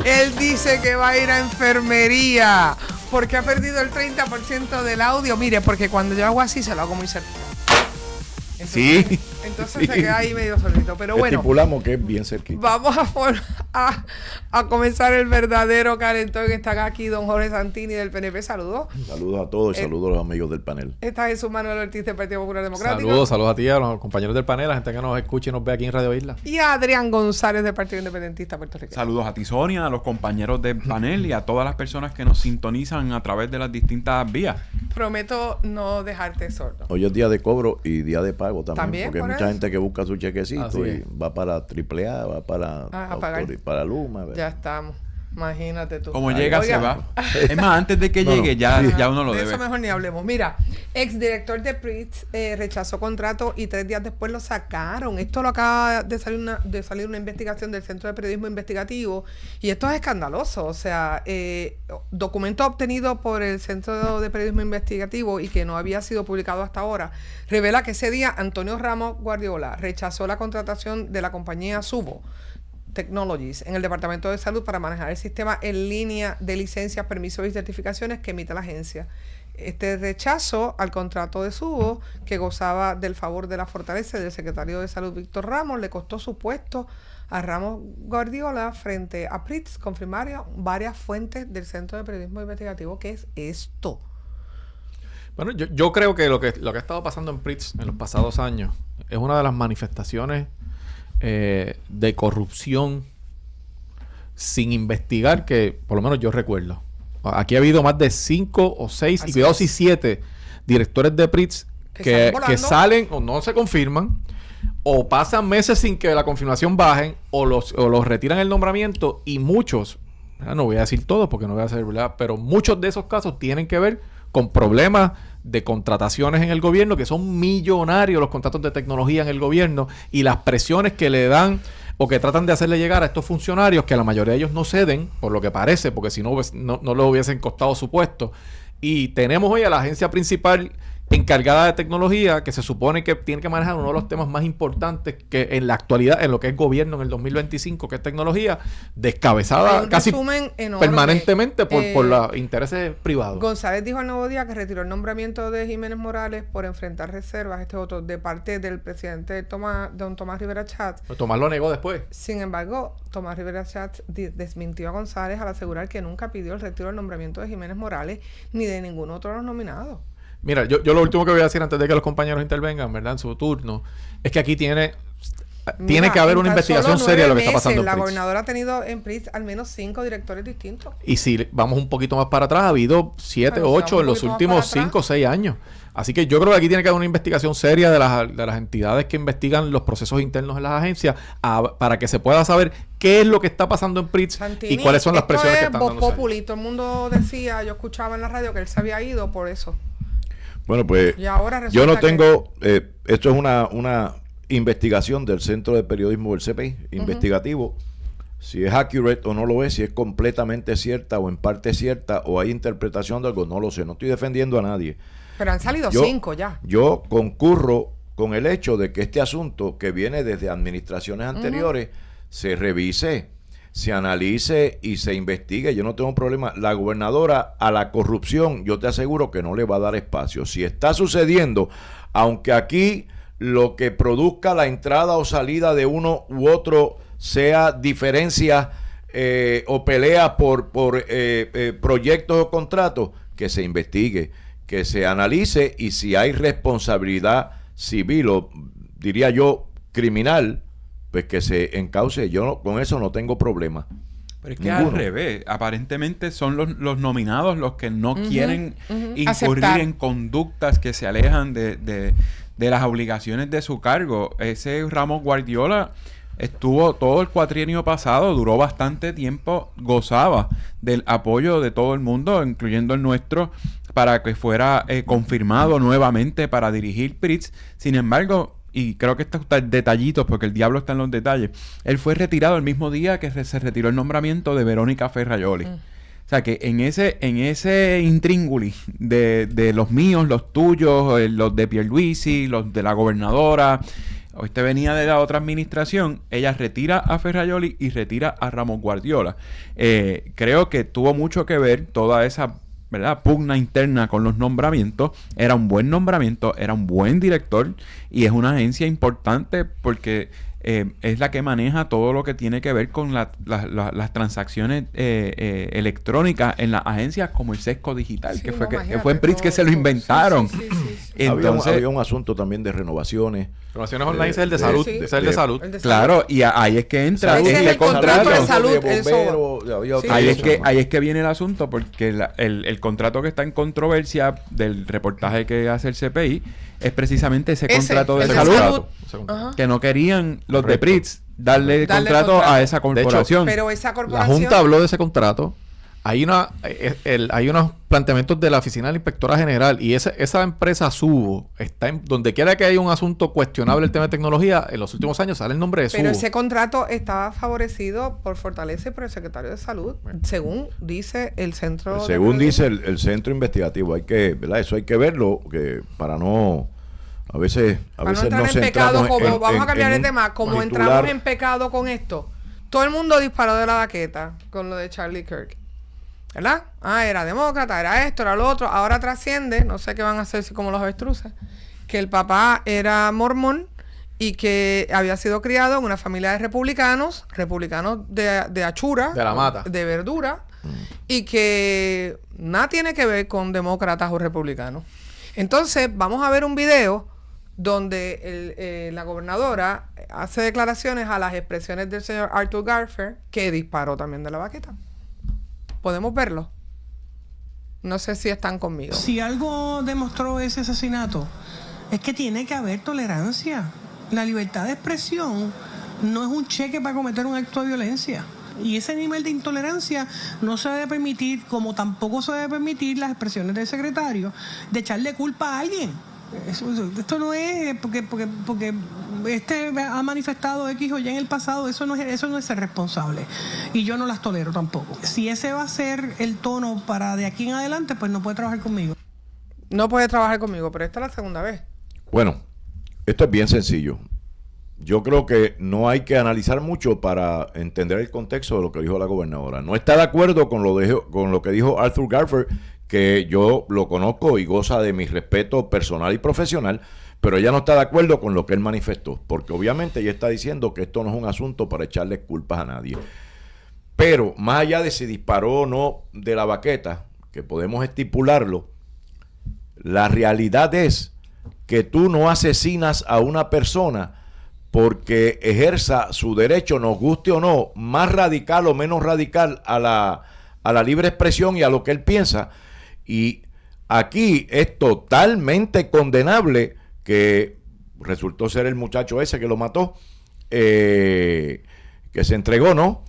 Él dice que va a ir a enfermería porque ha perdido el 30% del audio. Mire, porque cuando yo hago así se lo hago muy cerca. Sí. Entonces se queda ahí medio solito. Pero bueno. Estipulamos que es bien cerquita. Vamos a comenzar el verdadero calentón que está aquí, don Jorge Santini del PNP. Saludos. Saludos a todos y saludos a los amigos del panel. Está Jesús Manuel Ortiz del Partido Popular Democrático. Saludos a ti, a los compañeros del panel, a la gente que nos escucha y nos ve aquí en Radio Isla. Y a Adrián González del Partido Independentista Puertorriqueño. Saludos a ti, Sonia, a los compañeros del panel y a todas las personas que nos sintonizan a través de las distintas vías. Prometo no dejarte sordo. Hoy es día de cobro y día de pago también, porque hay mucha eso. gente que busca su chequecito y va para AAA, va para para Luma. Ya estamos. Imagínate tú. Como llega, se va. Es más, antes de que llegue, ya uno lo de debe. Eso mejor ni hablemos. Mira, exdirector de PRITS rechazó contrato y 3 días después lo sacaron. Esto lo acaba de salir una investigación del Centro de Periodismo Investigativo y esto es escandaloso. O sea, documento obtenido por el Centro de Periodismo Investigativo y que no había sido publicado hasta ahora, revela que ese día Antonio Ramos Guardiola rechazó la contratación de la compañía Subo Technologies en el Departamento de Salud para manejar el sistema en línea de licencias, permisos y certificaciones que emite la agencia. Este rechazo al contrato de Subo, que gozaba del favor de la fortaleza del secretario de Salud Víctor Ramos, le costó su puesto a Ramos Guardiola frente a PRITS, confirmaron varias fuentes del Centro de Periodismo Investigativo. ¿Qué es esto? Bueno, yo creo que lo que ha estado pasando en PRITS en los pasados años es una de las manifestaciones de corrupción sin investigar que por lo menos yo recuerdo. Aquí ha habido más de 5 o 6 y cuidado si 7 directores de PRITS que salen o no se confirman o pasan meses sin que la confirmación bajen o los retiran el nombramiento y muchos, no voy a decir todos porque no voy a hacer verdad, pero muchos de esos casos tienen que ver con problemas de contrataciones en el gobierno, que son millonarios los contratos de tecnología en el gobierno y las presiones que le dan o que tratan de hacerle llegar a estos funcionarios, que la mayoría de ellos no ceden, por lo que parece, porque si no, no les hubiesen costado su puesto. Y tenemos hoy a la agencia principal encargada de tecnología, que se supone que tiene que manejar uno de los temas más importantes que en la actualidad, en lo que es gobierno en el 2025, que es tecnología, descabezada casi permanentemente por los intereses privados. González dijo al Nuevo Día que retiró el nombramiento de Jiménez Morales por enfrentar reservas, otro, de parte del presidente don Tomás Rivera Schatz. Pero Tomás lo negó después. Sin embargo, Tomás Rivera Schatz desmintió a González al asegurar que nunca pidió el retiro del nombramiento de Jiménez Morales ni de ningún otro de los nominados. Mira, yo lo último que voy a decir antes de que los compañeros intervengan, ¿verdad? En su turno, es que aquí tiene que haber una investigación seria de lo que está pasando en PRITS. La gobernadora ha tenido en PRITS al menos 5 directores distintos. Y si vamos un poquito más para atrás, ha habido 7 o 8 en los últimos 5 o 6 años. Así que yo creo que aquí tiene que haber una investigación seria de las entidades que investigan los procesos internos en las agencias para que se pueda saber qué es lo que está pasando en PRITS Santini, y cuáles son las presiones que están dando. Esto es Voz Populi. Todo el mundo decía, yo escuchaba en la radio que él se había ido por eso. Bueno, pues yo no tengo... esto es una investigación del Centro de Periodismo del CPI, investigativo. Si es accurate o no lo es, si es completamente cierta o en parte cierta o hay interpretación de algo, no lo sé. No estoy defendiendo a nadie. Pero han salido 5 ya. Yo concurro con el hecho de que este asunto que viene desde administraciones anteriores se revise, se analice y se investigue. Yo no tengo problema. La gobernadora a la corrupción, yo te aseguro que no le va a dar espacio. Si está sucediendo, aunque aquí lo que produzca la entrada o salida de uno u otro sea diferencia o pelea por proyectos o contratos, que se investigue, que se analice y si hay responsabilidad civil o diría yo criminal, pues que se encauce. Yo con eso no tengo problema. Pero es que al revés, aparentemente son los nominados los que no quieren incurrir en conductas que se alejan de las obligaciones de su cargo. Ese Ramos Guardiola estuvo todo el cuatrienio pasado, duró bastante tiempo, gozaba del apoyo de todo el mundo, incluyendo el nuestro, para que fuera confirmado nuevamente para dirigir PRITS. Sin embargo, y creo que estos detallitos, porque el diablo está en los detalles, él fue retirado el mismo día que se retiró el nombramiento de Verónica Ferraioli. O sea que en ese intríngulis de los míos, los tuyos, los de Pierluisi, los de la gobernadora, Este venía de la otra administración. Ella retira a Ferrajoli y retira a Ramón Guardiola. Creo que tuvo mucho que ver toda esa, ¿verdad?, pugna interna con los nombramientos. Era un buen nombramiento, era un buen director y es una agencia importante porque es la que maneja todo lo que tiene que ver con las transacciones electrónicas en las agencias como el Sesco Digital, que fue en Pritz que se lo inventaron. Entonces, había un asunto también de renovaciones. Renovaciones online es el de salud. Es el de salud. Claro, y ahí es que entra el contrato de salud. Ahí es que viene el asunto, porque el contrato que está en controversia del reportaje que hace el CPI es precisamente ese contrato de salud. Que no querían los de Pritz darle contrato a esa corporación. De hecho, pero esa corporación... La Junta habló de ese contrato. Hay unos planteamientos de la Oficina de la Inspectora General y esa empresa Subo está donde quiera que haya un asunto cuestionable el tema de tecnología, en los últimos años sale el nombre de Subo. Pero ese contrato estaba favorecido por Fortaleza y por el Secretario de Salud, según dice el centro... Según dice el centro investigativo. Hay que, ¿verdad? Eso hay que verlo, que para no... A veces no entrar en pecado, vamos a cambiar de tema. Como entramos en pecado con esto, todo el mundo disparó de la baqueta con lo de Charlie Kirk, ¿verdad? Era demócrata, era esto, era lo otro. Ahora trasciende, no sé qué van a hacer como los avestruces, que el papá era mormón y que había sido criado en una familia de republicanos de achura, de la mata, de verdura, y que nada tiene que ver con demócratas o republicanos. Entonces, vamos a ver un video donde la gobernadora hace declaraciones a las expresiones del señor Arthur Garfer, que disparó también de la baqueta. ¿Podemos verlo? No sé si están conmigo. Si algo demostró ese asesinato, es que tiene que haber tolerancia. La libertad de expresión no es un cheque para cometer un acto de violencia. Y ese nivel de intolerancia no se debe permitir, como tampoco se debe permitir las expresiones del secretario de echarle culpa a alguien. Esto no es porque este ha manifestado X o Y en el pasado. Eso no es ser responsable, y yo no las tolero tampoco. Si ese va a ser el tono para de aquí en adelante, pues no puede trabajar conmigo. No puede trabajar conmigo, pero esta es la segunda vez. Bueno, esto es bien sencillo. Yo creo que no hay que analizar mucho para entender el contexto de lo que dijo la gobernadora. No está de acuerdo con lo que dijo Arthur Garfer, que yo lo conozco y goza de mi respeto personal y profesional, pero ella no está de acuerdo con lo que él manifestó, porque obviamente ella está diciendo que esto no es un asunto para echarle culpas a nadie. Pero más allá de si disparó o no de la baqueta, que podemos estipularlo, la realidad es que tú no asesinas a una persona porque ejerza su derecho, nos guste o no, más radical o menos radical a la libre expresión y a lo que él piensa. Y aquí es totalmente condenable, que resultó ser el muchacho ese que lo mató, que se entregó, ¿no?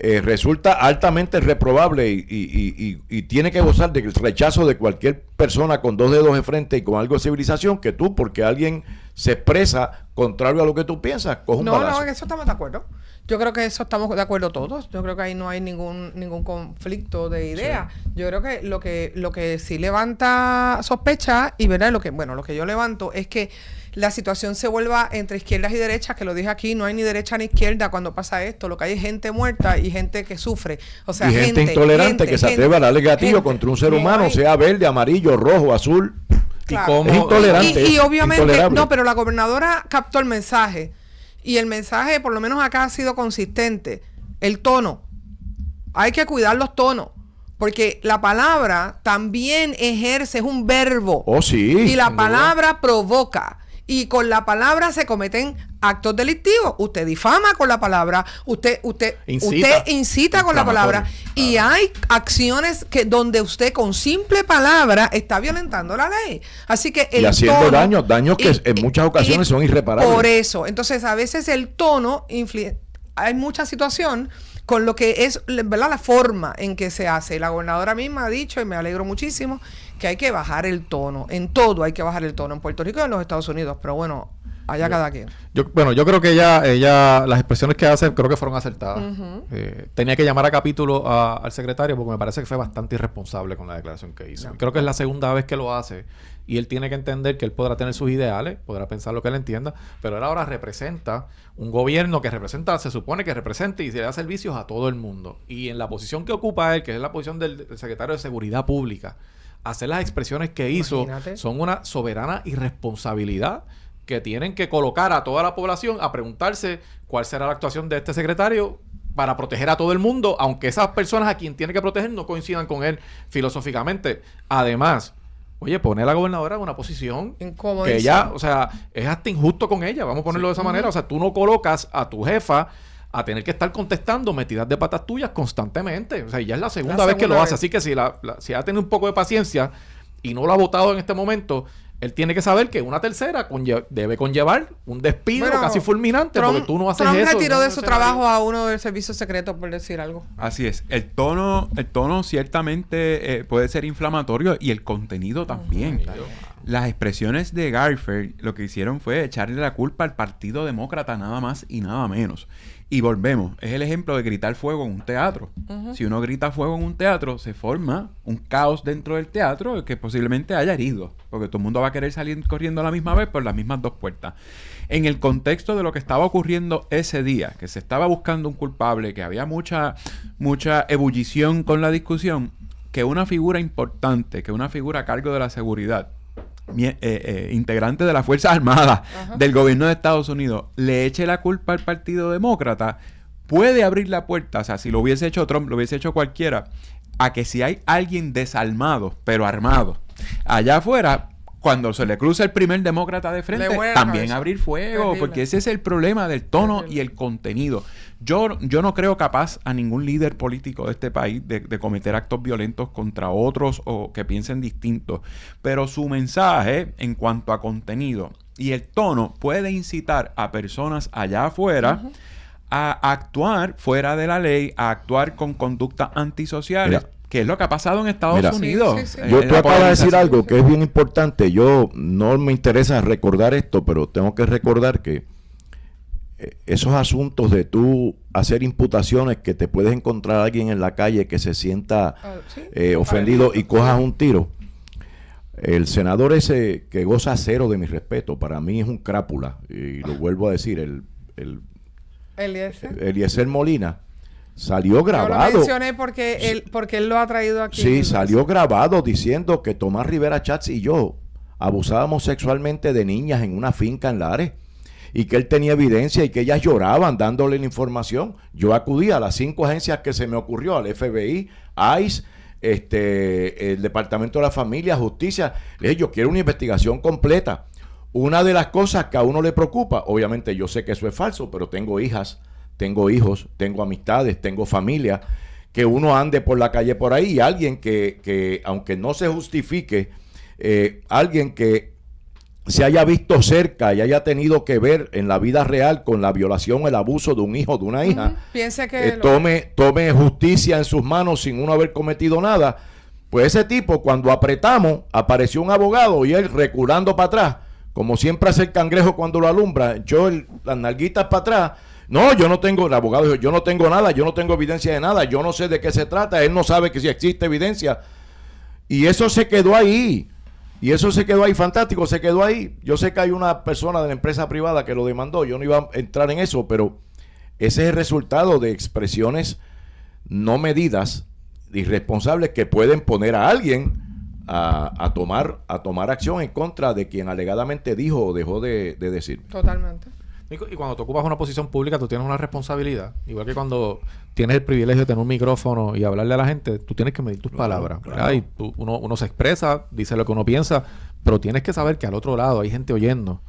Resulta altamente reprobable y tiene que gozar del rechazo de cualquier persona con dos dedos de frente y con algo de civilización, que tú, porque alguien se expresa contrario a lo que tú piensas, coge un balazo. No, en eso estamos de acuerdo. Yo creo que eso estamos de acuerdo todos. Yo creo que ahí no hay ningún conflicto de ideas. Sí. Yo creo que lo que sí levanta sospecha, y verdad, lo que yo levanto es que la situación se vuelva entre izquierdas y derechas, que lo dije aquí, no hay ni derecha ni izquierda cuando pasa esto. Lo que hay es gente muerta y gente que sufre. O sea, y gente intolerante que se atreve a darle gatillo contra un ser humano, sea verde, amarillo, rojo, azul. Claro. Es intolerante. Y obviamente, no, pero la gobernadora captó el mensaje. Y el mensaje, por lo menos acá, ha sido consistente. El tono. Hay que cuidar los tonos. Porque la palabra también ejerce, es un verbo. Oh, sí. Y la palabra provoca. Y con la palabra se cometen actos delictivos. Usted difama con la palabra, usted incita con la palabra. Y hay acciones donde usted con simple palabra está violentando la ley. Así que el haciendo daños que en muchas ocasiones son irreparables. Por eso, entonces a veces el tono hay mucha situación con lo que es, ¿verdad?, la forma en que se hace. La gobernadora misma ha dicho, y me alegro muchísimo, que hay que bajar el tono. En todo hay que bajar el tono. En Puerto Rico y en los Estados Unidos. Pero bueno, Allá cada quien. Yo creo que ella, las expresiones que hace, creo que fueron acertadas. Tenía que llamar a capítulo al secretario porque me parece que fue bastante irresponsable con la declaración que hizo. Creo que es la segunda vez que lo hace y él tiene que entender que él podrá tener sus ideales, podrá pensar lo que él entienda, pero él ahora representa un gobierno que representa, se supone que representa y se da servicios a todo el mundo. Y en la posición que ocupa él, que es la posición del secretario de Seguridad Pública, hacer las expresiones que hizo son una soberana irresponsabilidad que tienen que colocar a toda la población a preguntarse cuál será la actuación de este secretario para proteger a todo el mundo, aunque esas personas a quien tiene que proteger no coincidan con él filosóficamente. Además, oye, pone a la gobernadora en una posición que ella, o sea, es hasta injusto con ella, vamos a ponerlo de esa manera. O sea, tú no colocas a tu jefa a tener que estar contestando metidas de patas tuyas constantemente. O sea, ya es la segunda vez que lo hace. Así que si ha tenido un poco de paciencia y no lo ha votado en este momento, él tiene que saber que una tercera debe conllevar un despido casi fulminante, porque tú no haces eso. Trump retiró de su trabajo a uno del servicio secreto, por decir algo. Así es. El tono ciertamente puede ser inflamatorio y el contenido también. Las expresiones de Garfield lo que hicieron fue echarle la culpa al Partido Demócrata, nada más y nada menos. Y volvemos, es el ejemplo de gritar fuego en un teatro. Si uno grita fuego en un teatro, se forma un caos dentro del teatro que posiblemente haya heridos, porque todo el mundo va a querer salir corriendo a la misma vez por las mismas dos puertas. En el contexto de lo que estaba ocurriendo ese día, que se estaba buscando un culpable, que había mucha ebullición con la discusión, que una figura importante, que una figura a cargo de la seguridad, integrante de las Fuerzas Armadas del gobierno de Estados Unidos, le eche la culpa al Partido Demócrata, puede abrir la puerta, o sea, si lo hubiese hecho Trump, lo hubiese hecho cualquiera, a que si hay alguien desalmado, pero armado, allá afuera, cuando se le cruza el primer demócrata de frente, también abrir fuego, terrible. Porque ese es el problema del tono y el contenido. Yo no creo capaz a ningún líder político de este país de cometer actos violentos contra otros o que piensen distintos, pero su mensaje en cuanto a contenido y el tono puede incitar a personas allá afuera a actuar fuera de la ley, a actuar con conductas antisociales. Mira, que es lo que ha pasado en Estados Unidos. Tú acabas de decir algo que es bien importante. Yo no me interesa recordar esto, pero tengo que recordar que esos asuntos de tú hacer imputaciones que te puedes encontrar a alguien en la calle que se sienta ofendido y cojas un tiro. El senador ese que goza cero de mi respeto, para mí es un crápula, y lo vuelvo a decir, Eliezer Molina, salió grabado. Yo lo mencioné porque él lo ha traído aquí. Sí, salió grabado diciendo que Tomás Rivera Chats y yo abusábamos sexualmente de niñas en una finca en Lares y que él tenía evidencia y que ellas lloraban dándole la información. Yo acudí a las 5 agencias que se me ocurrió, al FBI, ICE, el Departamento de la Familia, Justicia. Le dije, yo quiero una investigación completa. Una de las cosas que a uno le preocupa, obviamente yo sé que eso es falso, pero tengo hijas, tengo hijos, tengo amistades, tengo familia, que uno ande por la calle por ahí y alguien que aunque no se justifique, alguien que se haya visto cerca y haya tenido que ver en la vida real con la violación, el abuso de un hijo, de una hija, piense que tome justicia en sus manos sin uno haber cometido nada. Pues ese tipo, cuando apretamos, apareció un abogado y él reculando para atrás, como siempre hace el cangrejo cuando lo alumbra, echó las nalguitas para atrás. No, yo no tengo, el abogado dijo, yo no tengo nada, yo no tengo evidencia de nada, yo no sé de qué se trata, él no sabe que si existe evidencia. Y eso se quedó ahí. Y eso se quedó ahí, fantástico, se quedó ahí. Yo sé que hay una persona de la empresa privada que lo demandó, yo no iba a entrar en eso, pero ese es el resultado de expresiones no medidas, irresponsables, que pueden poner a alguien a tomar acción en contra de quien alegadamente dijo o dejó de decir. Totalmente. Y cuando tú ocupas una posición pública, tú tienes una responsabilidad. Igual que cuando tienes el privilegio de tener un micrófono y hablarle a la gente, tú tienes que medir tus palabras. Claro. Y uno se expresa, dice lo que uno piensa, pero tienes que saber que al otro lado hay gente oyendo.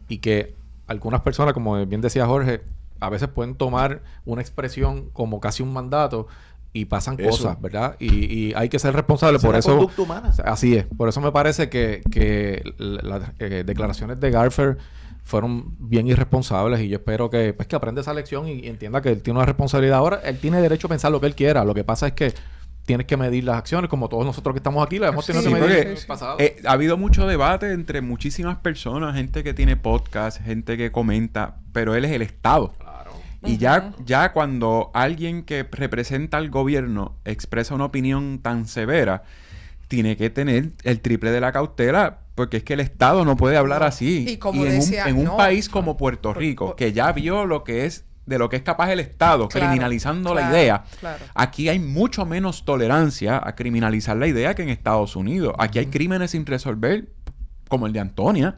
Y que algunas personas, como bien decía Jorge, a veces pueden tomar una expresión como casi un mandato y pasan cosas, ¿verdad? Y hay que ser responsable. Por eso, conducta humana. Así es. Por eso me parece que las declaraciones de Garfield fueron bien irresponsables y yo espero que aprenda esa lección y entienda que él tiene una responsabilidad. Ahora, él tiene derecho a pensar lo que él quiera. Lo que pasa es que tienes que medir las acciones, como todos nosotros que estamos aquí las hemos tenido Sí, que medir porque, en el pasado. ha habido mucho debate entre muchísimas personas, gente que tiene podcast, gente que comenta, pero él es el Estado. Claro. Y ya cuando alguien que representa al gobierno expresa una opinión tan severa, tiene que tener el triple de la cautela, porque es que el Estado no puede hablar así. Y como en decía, un país como Puerto Rico, que ya vio lo que es de lo que es capaz el Estado, Claro, criminalizando claro, la idea. claro. Aquí hay mucho menos tolerancia a criminalizar la idea que en Estados Unidos. Aquí hay crímenes sin resolver, como el de Antonia,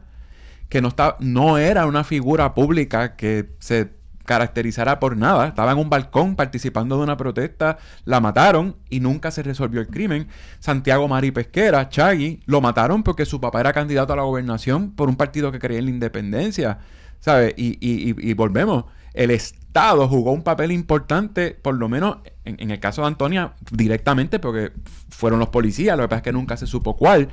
que no era una figura pública que se caracterizara por nada. Estaba en un balcón participando de una protesta, la mataron y nunca se resolvió el crimen. Santiago Mari Pesquera, Chagui, lo mataron porque su papá era candidato a la gobernación por un partido que creía en la independencia, ¿sabes? Y volvemos. El Estado jugó un papel importante, por lo menos en el caso de Antonia, directamente porque fueron los policías, lo que pasa es que nunca se supo cuál.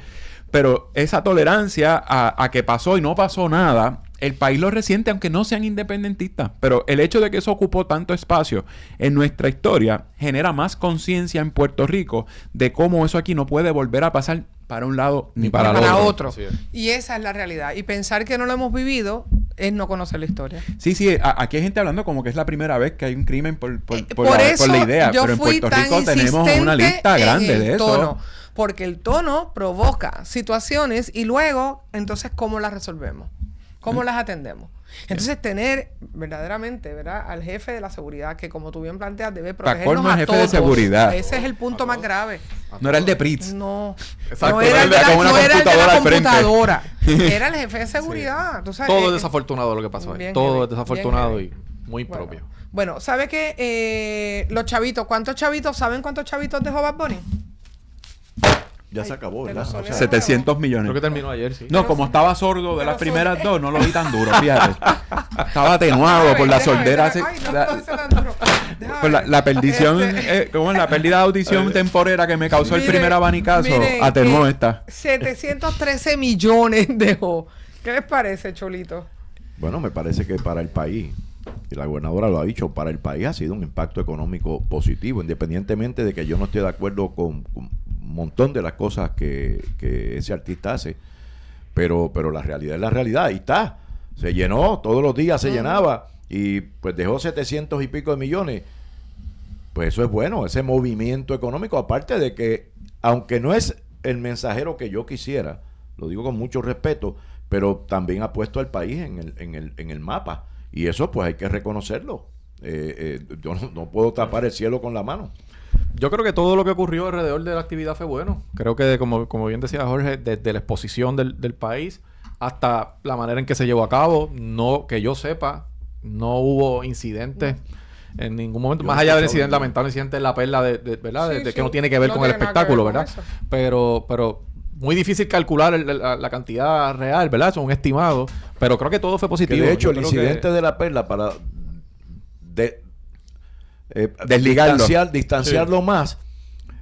Pero esa tolerancia a que pasó y no pasó nada, el país lo resiente aunque no sean independentistas. Pero el hecho de que eso ocupó tanto espacio en nuestra historia genera más conciencia en Puerto Rico de cómo eso aquí no puede volver a pasar para un lado ni para el otro. Así es. Y esa es la realidad. Y pensar que no lo hemos vivido es no conocer la historia. Sí, aquí hay gente hablando como que es la primera vez que hay un crimen por eso la idea. yo Pero en fui Puerto tan Rico tenemos una insistente lista en grande el de eso. tono, porque el tono provoca situaciones y luego, entonces, ¿cómo las resolvemos? ¿Cómo las atendemos? Entonces, tener verdaderamente, ¿verdad?, al jefe de la seguridad, que como tú bien planteas, debe protegernos colmo, el a jefe todos. de seguridad. Ese es el punto más grave. No era el de Pritz. No, Exacto, no era el de la, con una no era el de computadora la al frente. computadora. Era el jefe de seguridad. ¿Tú sabes? Todo es desafortunado lo que pasó ahí. Bien Todo heavy, es desafortunado bien y muy propio. Bueno, ¿sabe qué? Los chavitos, ¿saben cuántos chavitos dejó Bad Bunny? Ya se acabó, te lo ¿verdad? solé. O sea, 700 millones. Creo que terminó ayer, sí. No, como estaba sordo de las primeras dos, no lo vi tan duro, fíjate. Estaba atenuado por la Déjame ver, sordera. ay, no puedo hacer tan duro. Déjame Por ver. la perdición, ¿cómo es? La pérdida de audición temporera que me causó el Miren, primer abanicazo, miren, atenuó esta. 713 millones dejó. ¿Qué les parece, Cholito? Bueno, me parece que para el país, y la gobernadora lo ha dicho, para el país ha sido un impacto económico positivo, independientemente de que yo no esté de acuerdo con un montón de las cosas que ese artista hace, pero la realidad es la realidad, ahí está, se llenó, todos los días se llenaba, y pues dejó 700 y pico de millones. Pues eso es bueno, ese movimiento económico, aparte de que, aunque no es el mensajero que yo quisiera, lo digo con mucho respeto, pero también ha puesto al país en el mapa. Y eso pues hay que reconocerlo. Yo no puedo tapar el cielo con la mano. Yo creo que todo lo que ocurrió alrededor de la actividad fue bueno. Creo que, como bien decía Jorge, desde la exposición del país hasta la manera en que se llevó a cabo, no que yo sepa, no hubo incidentes en ningún momento, Yo más no allá del escuchaba incidente, lamentable incidente de la perla, ¿verdad? Sí, de sí. que no tiene que ver No con el tiene nada que ver espectáculo, con ¿verdad? eso. Pero muy difícil calcular la cantidad real, ¿verdad? Son estimados, pero creo que todo fue Que positivo. de hecho Yo el creo incidente que- de la perla para Desligarlo. distanciarlo más,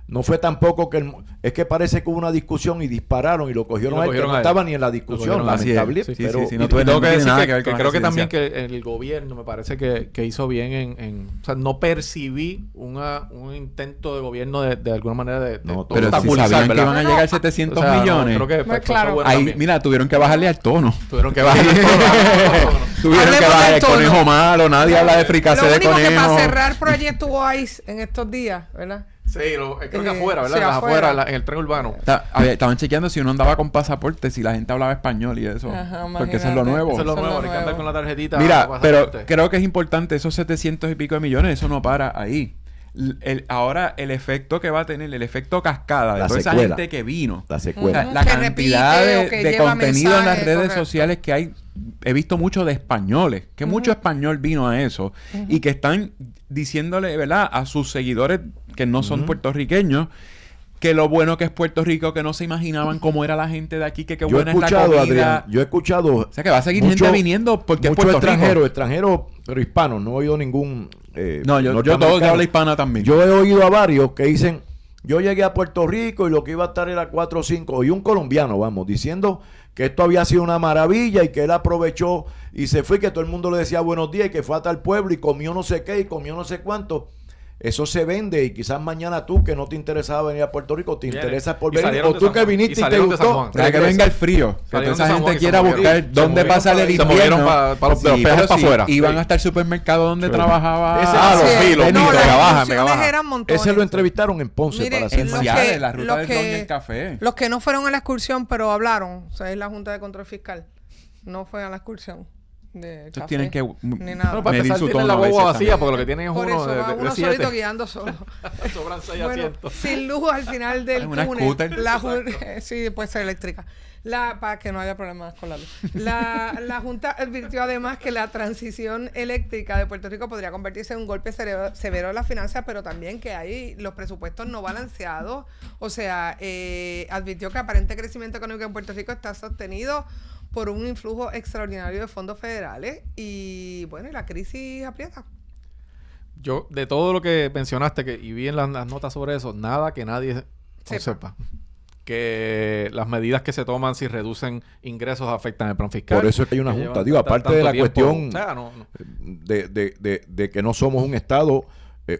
no fue tampoco que es que parece que hubo una discusión y dispararon y lo cogieron, Y lo a él, que cogieron no a él. estaba ni en la Lo discusión, cogieron a él. lamentable, Así es. pero Sí, sí, no Y tuve- tengo que tiene decir nada que, que ver que con creo que residencia. también que el gobierno me parece que hizo bien o sea, no percibí un intento de gobierno de alguna manera de No, Pero si obstaculizar, sabían que ¿verdad? iban a llegar 700 O sea, no, millones. creo que Pues fue claro. bueno Ahí, también. mira, tuvieron que bajarle al tono. Tuvieron que bajar el tono. Tuvieron que Hablemos bajar del el tono. conejo malo. Nadie habla de fricase Lo de único que para conejo. cerrar Proyecto Ice en estos días, ¿verdad? Sí, creo que afuera, ¿verdad? Sí, Las afuera. afuera, en el tren urbano. Estaban chequeando si uno andaba con pasaporte, si la gente hablaba español y eso. Ajá, Porque eso es lo imagínate. nuevo. Eso es lo Eso es nuevo, lo hay que andar nuevo. con la tarjetita. Mira, para pero pasaporte. creo que es importante, esos 700 y pico de millones, eso no para ahí. Ahora el efecto que va a tener, el efecto cascada de La toda esa secuela. gente que vino. la O secuela. sea, la Que cantidad repite o que de lleva contenido en las mensajes, redes correcto. sociales que hay, he visto mucho de españoles, que mucho español vino a eso y que están diciéndole, ¿verdad?, a sus seguidores que no son puertorriqueños, que lo bueno que es Puerto Rico, que no se imaginaban cómo era la gente de aquí, que qué Yo he buena es la escuchado, comida. Adrián, yo he escuchado O sea, que va a seguir mucho- gente viniendo porque es muchos Puerto Rico. extranjeros, pero hispanos, no he oído ningún No, yo todo norteamericano. que habla hispana también. Yo he oído a varios que dicen, yo llegué a Puerto Rico y lo que iba a estar era 4 o 5, y un colombiano, vamos, diciendo que esto había sido una maravilla y que él aprovechó y se fue, que todo el mundo le decía buenos días y que fue a tal pueblo y comió no sé qué y comió no sé cuánto. eso se vende y quizás mañana tú que no te interesaba venir a Puerto Rico te interesas por Y venir, salieron o de tú San que Juan. viniste Y y te salieron de San gustó. Juan. Para que venga el frío. Que toda esa gente quiera buscar dónde pasar el invierno. Se movieron para los Sí, peajes pero para sí, afuera. iban hasta el supermercado donde trabajaba. Ese- los no, Mega las Baja, excursiones Mega Baja. eran montones. Ese lo entrevistaron en Ponce Mire, para hacer los más. que- La ruta los del que- Don y el café. Los que no fueron a la excursión, pero hablaron, o sea, es la Junta de Control Fiscal, no fue a la excursión de Entonces café, tienen que ni nada. No, para medir empezar, su tienen la tono a guagua veces vacía también. porque lo que tienen es Por uno eso va de uno 7. solito guiando solo. Sobran 6 Bueno, asientos. sin luz al final del Es una túnel. scooter. Sí, puede ser eléctrica. Para que no haya problemas con la luz. La Junta advirtió además que la transición eléctrica de Puerto Rico podría convertirse en un golpe severo en las finanzas, pero también que hay los presupuestos no balanceados. O sea, advirtió que aparente crecimiento económico en Puerto Rico está sostenido por un influjo extraordinario de fondos federales y, bueno, y la crisis aprieta. Yo, de todo lo que mencionaste y vi en las notas sobre eso, nada que nadie sepa. Que las medidas que se toman si reducen ingresos afectan el plan fiscal. Por eso es que hay una que junta. llevan Digo, aparte de la tanto tiempo. cuestión O sea, no. de que no somos un estado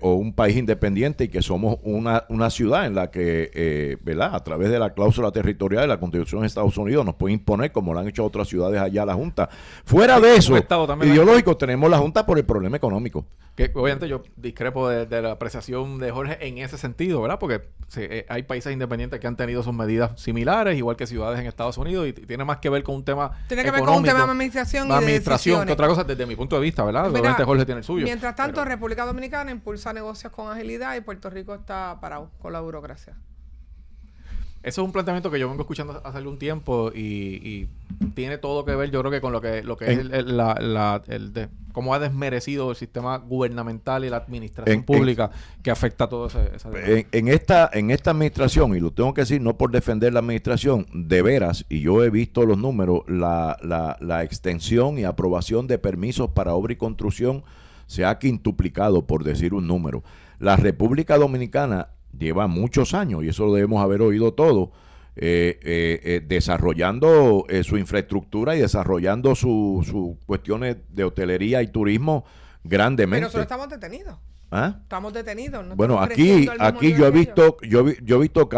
o un país independiente y que somos una ciudad en la que, ¿verdad? A través de la cláusula territorial de la Constitución de Estados Unidos nos puede imponer, como lo han hecho otras ciudades allá, la Junta. Fuera de eso, estado también ideológico, tenemos la Junta por el problema económico. Que obviamente yo discrepo de la apreciación de Jorge en ese sentido, ¿verdad? Porque hay países independientes que han tenido sus medidas similares, igual que ciudades en Estados Unidos, y tiene más que ver con un tema Tiene que ver económico, con un tema de administración y de decisiones. que otra cosa desde mi punto de vista, ¿verdad? Mira, Obviamente Jorge tiene el suyo. Mientras tanto, República Dominicana impulsa negocios con agilidad y Puerto Rico está parado con la burocracia. Eso es un planteamiento que yo vengo escuchando hace algún tiempo y tiene todo que ver, yo creo que con lo que es cómo ha desmerecido el sistema gubernamental y la administración pública que afecta a todo esa en esta administración, y lo tengo que decir no por defender la administración, de veras, y yo he visto los números, la extensión y aprobación de permisos para obra y construcción se ha quintuplicado, por decir un número. La República Dominicana lleva muchos años, y eso lo debemos haber oído todo, desarrollando su infraestructura y desarrollando sus cuestiones de hotelería y turismo grandemente. Pero nosotros estamos detenidos. ¿Ah? Estamos detenidos. No Bueno, estamos aquí creciendo al mismo yo he nivel que ellos. visto, yo he visto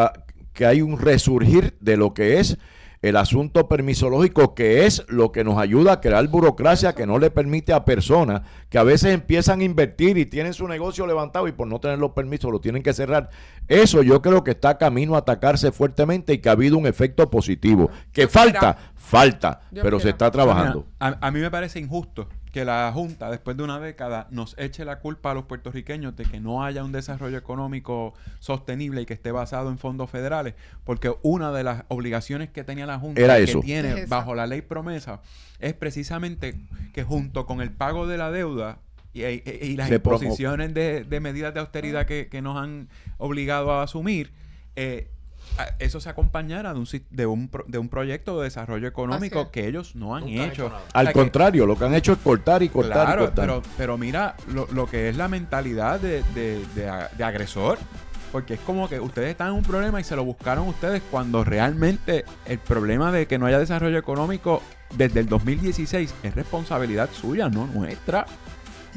que hay un resurgir de lo que es el asunto permisológico, que es lo que nos ayuda a crear burocracia que no le permite a personas que a veces empiezan a invertir y tienen su negocio levantado y por no tener los permisos lo tienen que cerrar. Eso yo creo que está camino a atacarse fuertemente y que ha habido un efecto positivo. Que falta, pero se está trabajando. A mí me parece injusto que la Junta, después de una década, nos eche la culpa a los puertorriqueños de que no haya un desarrollo económico sostenible y que esté basado en fondos federales, porque una de las obligaciones que tenía la Junta Era que eso. tiene bajo la ley promesa es precisamente que junto con el pago de la deuda y las imposiciones de medidas de austeridad que nos han obligado a asumir, eso se acompañara de un proyecto de desarrollo económico que ellos no han hecho. Al contrario, lo que han hecho es cortar y cortar claro, y cortar. pero mira lo que es la mentalidad de agresor, porque es como que ustedes están en un problema y se lo buscaron ustedes cuando realmente el problema de que no haya desarrollo económico desde el 2016 es responsabilidad suya, no nuestra.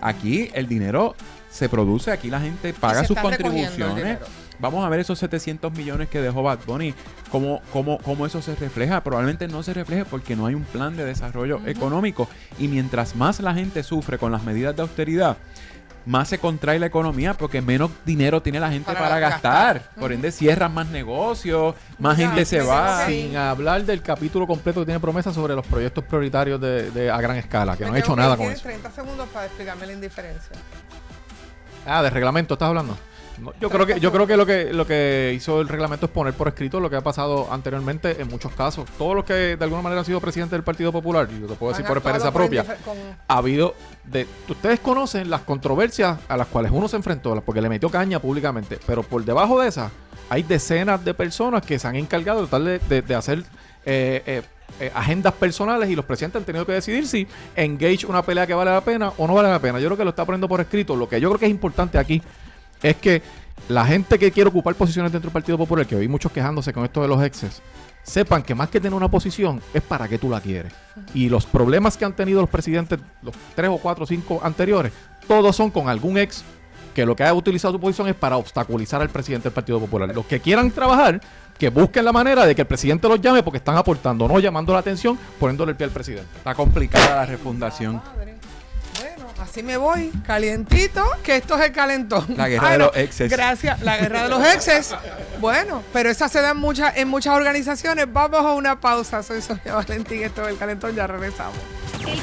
Aquí el dinero se produce, aquí la gente paga sus contribuciones. Vamos a ver esos 700 millones que dejó Bad Bunny, cómo eso se refleja. Probablemente no se refleje porque no hay un plan de desarrollo económico. Y mientras más la gente sufre con las medidas de austeridad, más se contrae la economía porque menos dinero tiene la gente para gastar. Por ende, cierran más negocios, más gente se va. Sin hablar del capítulo completo que tiene promesa sobre los proyectos prioritarios a gran escala, que no ha hecho nada con eso. 30 segundos para explicarme la indiferencia. De reglamento estás hablando. No, yo creo que lo que hizo el reglamento es poner por escrito lo que ha pasado anteriormente en muchos casos. Todos los que de alguna manera han sido presidentes del Partido Popular, y yo te puedo decir por experiencia propia, ha habido ustedes conocen las controversias a las cuales uno se enfrentó, porque le metió caña públicamente, pero por debajo de esas hay decenas de personas que se han encargado de tratar de hacer agendas personales, y los presidentes han tenido que decidir si engage una pelea que vale la pena o no vale la pena. Yo creo que lo está poniendo por escrito. Lo que yo creo que es importante aquí es que la gente que quiere ocupar posiciones dentro del Partido Popular, que oí muchos quejándose con esto de los exes, sepan que más que tener una posición es para qué tú la quieres. Y los problemas que han tenido los presidentes, los 3 o 4 o 5 anteriores, todos son con algún ex que lo que ha utilizado su posición es para obstaculizar al presidente del Partido Popular. Los que quieran trabajar, que busquen la manera de que el presidente los llame porque están aportando, no llamando la atención, poniéndole el pie al presidente. Está complicada la refundación. Bueno, así me voy, calientito, que esto es el calentón. La guerra de los exes. Gracias, la guerra de los exes. Bueno, pero esa se da en muchas organizaciones. Vamos a una pausa. Soy Sonia Valentín, esto es el calentón, ya regresamos.